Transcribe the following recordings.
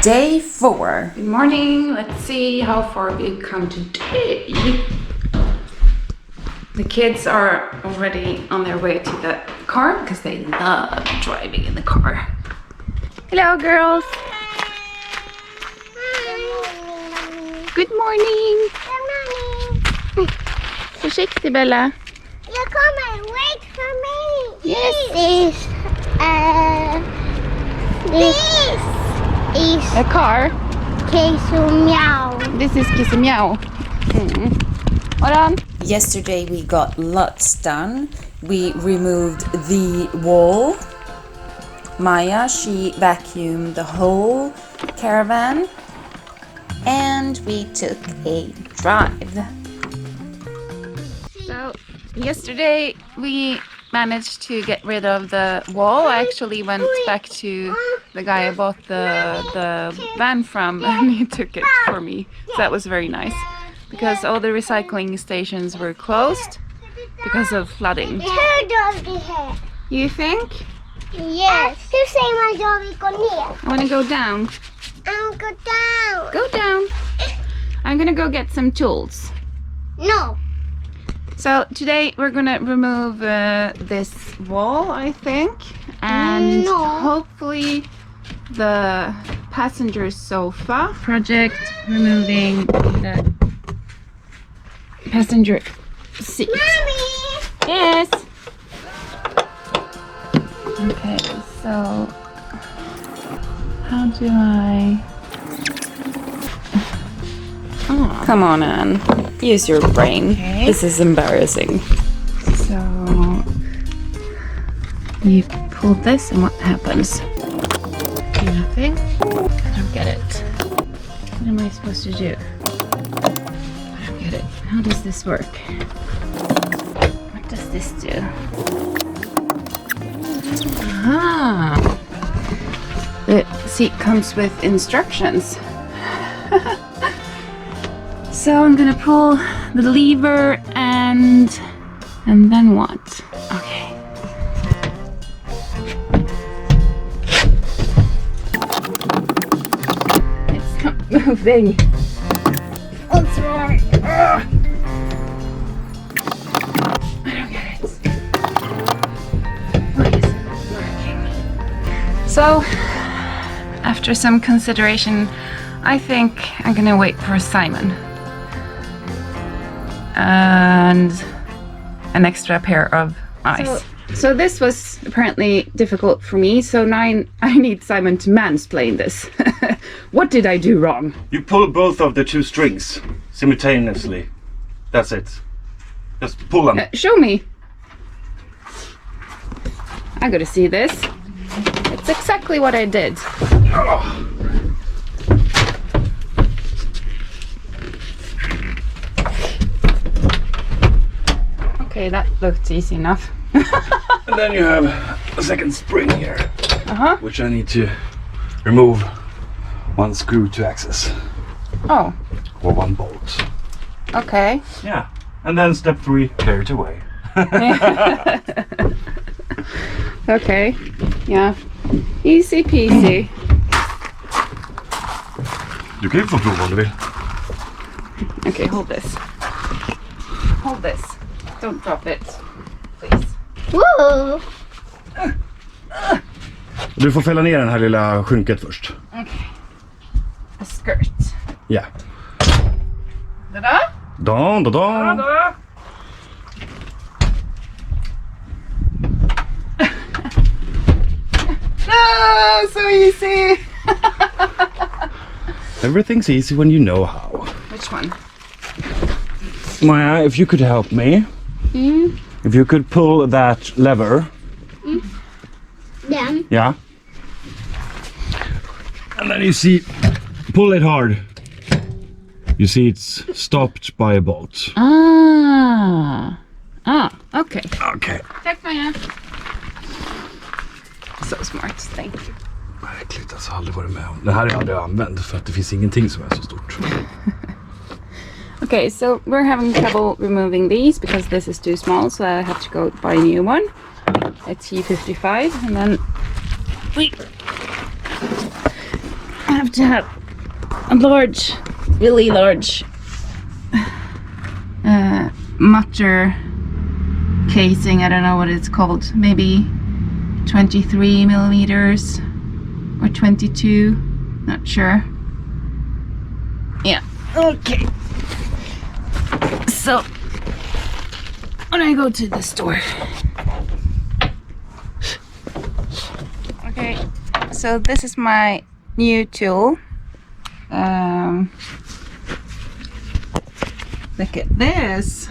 Day 4. Good morning. Let's see how far we've come today. The kids are already on their way to the car because they love driving in the car. Hello, girls. Good morning. Good morning. Försiktig, Bella. You come and wait for me. Yes. This is A car. Queso Meow. This is Kiss Meow. Hold on. Yesterday we got lots done. We removed the wall. Maya, she vacuumed the whole caravan. And we took a drive. So yesterday we managed to get rid of the wall. I actually went back to the guy I bought the van from and he took it for me. So that was very nice because all the recycling stations were closed because of flooding. You think? Yes. Hur säger man jag vill gå ner? I want to go down. I'll go down. Go down. I'm gonna go get some tools. No. So today we're gonna remove this wall, I think, and No. hopefully the passenger sofa. Project removing the passenger seat. Mommy. Yes. Okay, so how do I? Oh. Come on, Anne. Use your brain. Okay. This is embarrassing. So you pull this and what happens? Nothing. I don't get it. What am I supposed to do? I don't get it. How does this work? What does this do? Aha! The seat comes with instructions. So I'm gonna pull the lever and then what? Okay. It's not moving. What's wrong? Ugh. I don't get it. Why isn't it working? So, after some consideration, I think I'm gonna wait for Simon. And an extra pair of eyes. So this was apparently difficult for me, so now I need Simon to mansplain this. What did I do wrong? You pull both of the two strings simultaneously. That's it. Just pull them. Show me. I gotta see this. It's exactly what I did. Okay, that looked easy enough. And then you have a second spring here, Uh-huh. which I need to remove one screw to access, Oh, or one bolt. okay. Yeah. And then step 3, clear it away. Okay, yeah. Easy peasy. Du kan ju få prova om du vill. Okay, hold this. Hold this. Don't drop it, please. Woo. Du får fälla ner den här lilla skynket först. Okay. A skirt. Ja. Ta-da! Dan, dan, dan. Ta-da! Ah, so easy! Everything's easy when you know how. Which one? Maya, if you could help me. If you could pull that lever. Then. Yeah. And then you see, pull it hard. You see it's stopped by a bolt. Ah. Ah, okay. Okay. Tack Maja. So smart, thank you. Verkligt, alltså aldrig varit med om. Det här har jag aldrig använt för att det finns ingenting som är så stort. Okay, so we're having trouble removing these because this is too small, so I have to go buy a new one. It's E55, and then we have to have a large, really large mutter casing. I don't know what it's called. Maybe 23 millimeters or 22. Not sure. Yeah. Okay. So when I go to the store. Okay. So this is my new tool. Look at this.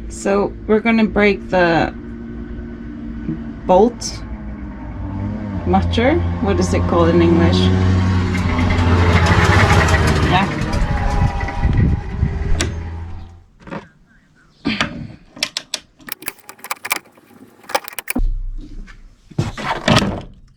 So we're gonna break the bolt mutter. What is it called in English? Yeah.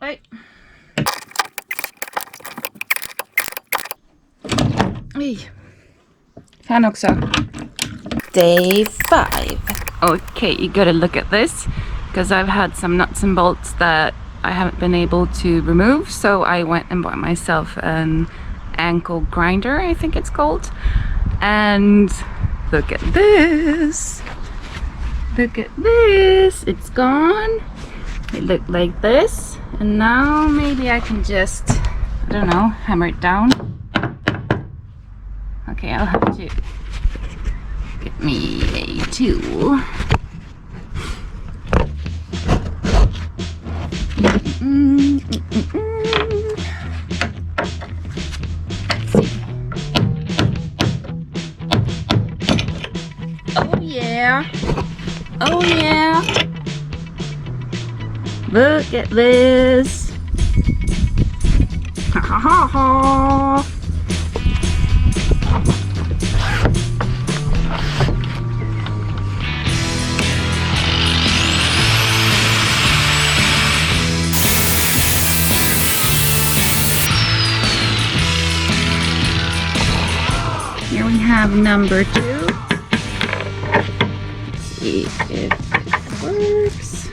Right. Hey. Fan också. Day 5. Okay, you gotta look at this because I've had some nuts and bolts that I haven't been able to remove, so I went and bought myself an ankle grinder, I think it's called. And look at this. Look at this. It's gone. It looked like this, and now maybe I can just, I don't know, hammer it down. Okay, I'll have to get me a tool. Oh yeah. Oh yeah. Look at this. Ha ha ha ha. Here we have number 2. Let's see if it works.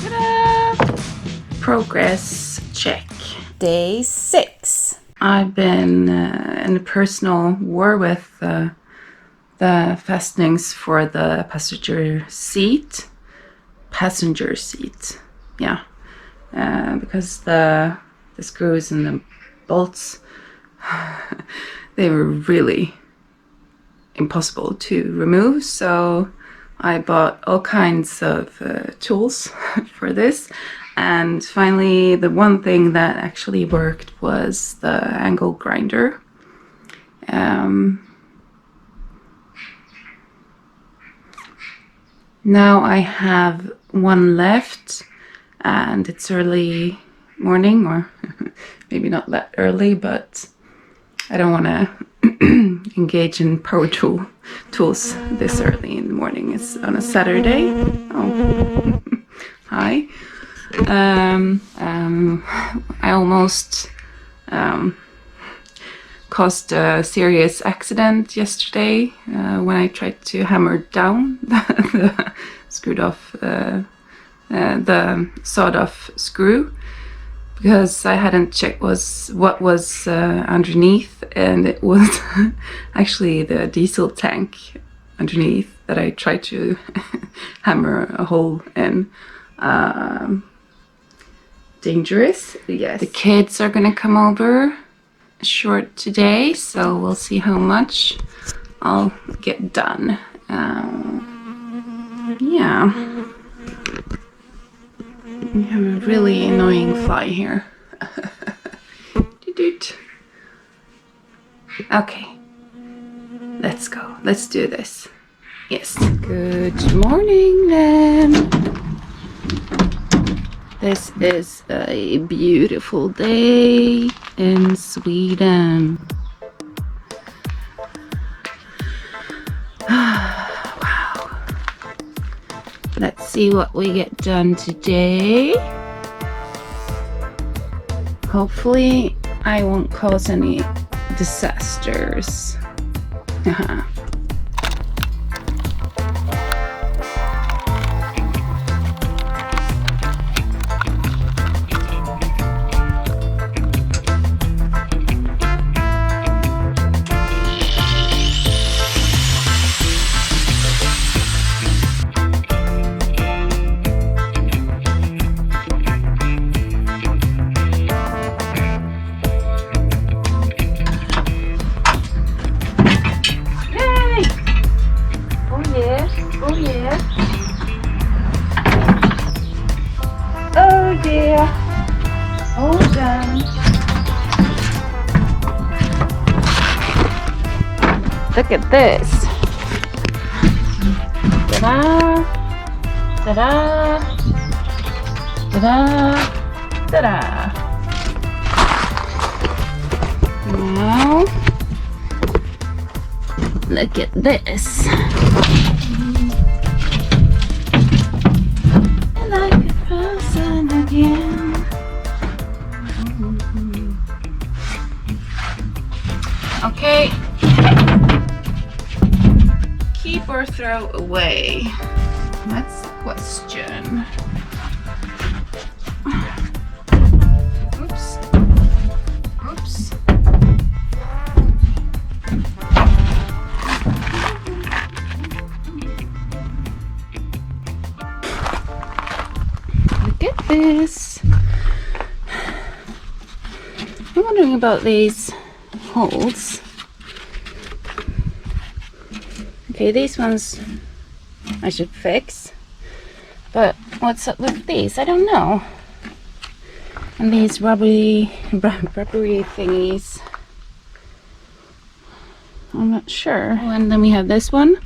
Ta-da! Progress check. Day 6. I've been in a personal war with the fastenings for the passenger seat. Yeah. Because the screws and the bolts, they were really impossible to remove, so I bought all kinds of tools for this, and finally the one thing that actually worked was the angle grinder. Now I have one left, and it's early morning, or maybe not that early, but I don't want to engage in power tools this early in the morning. It's on a Saturday. Oh, hi. I almost caused a serious accident yesterday when I tried to hammer down the screwed off the sawed-off screw, because I hadn't checked what was underneath, and it was actually the diesel tank underneath that I tried to hammer a hole in. Dangerous. Yes. The kids are gonna come over short today, so we'll see how much I'll get done. Yeah. We have a really annoying fly here. Okay, let's go. Let's do this. Yes. Good morning, then. This is a beautiful day in Sweden. Wow. Let's see what we get done today. Hopefully I won't cause any disasters. yeah. All done. Look at this. Ta-da! Ta-da! Ta-da! Ta-da! Now, look at this. Like a person again. Okay. Keep or throw away? That's the question. Oops. Oops. Look at this. I'm wondering about these holes. Okay, these ones I should fix. But what's up with these? I don't know. And these rubbery thingies. I'm not sure. And then we have this one.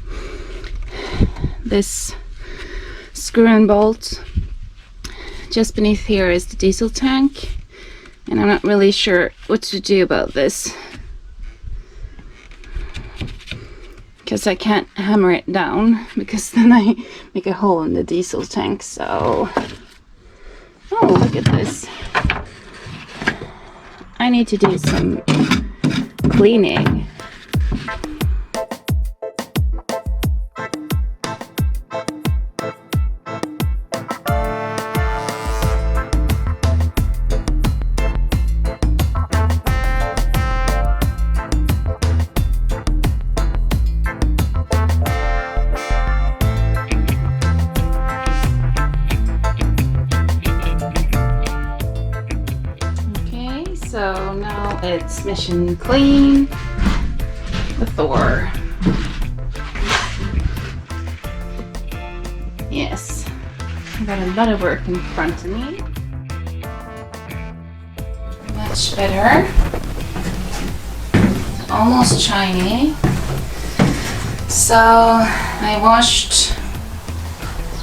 This screw and bolt. Just beneath here is the diesel tank. And I'm not really sure what to do about this. Because I can't hammer it down, because then I make a hole in the diesel tank, so... Oh, look at this. I need to do some cleaning. So now it's mission clean the Thor. Yes, I've got a lot of work in front of me. Much better. Almost shiny. So I washed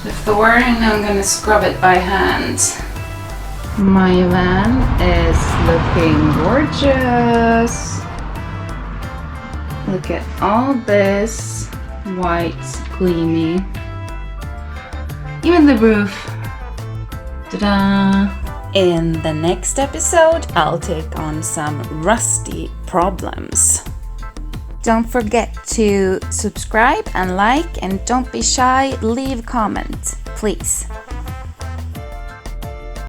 the Thor and now I'm gonna scrub it by hand. My van is looking gorgeous. Look at all this white gleamy. Even the roof. Ta-da! In the next episode, I'll take on some rusty problems. Don't forget to subscribe and like, and don't be shy, leave a comment, please.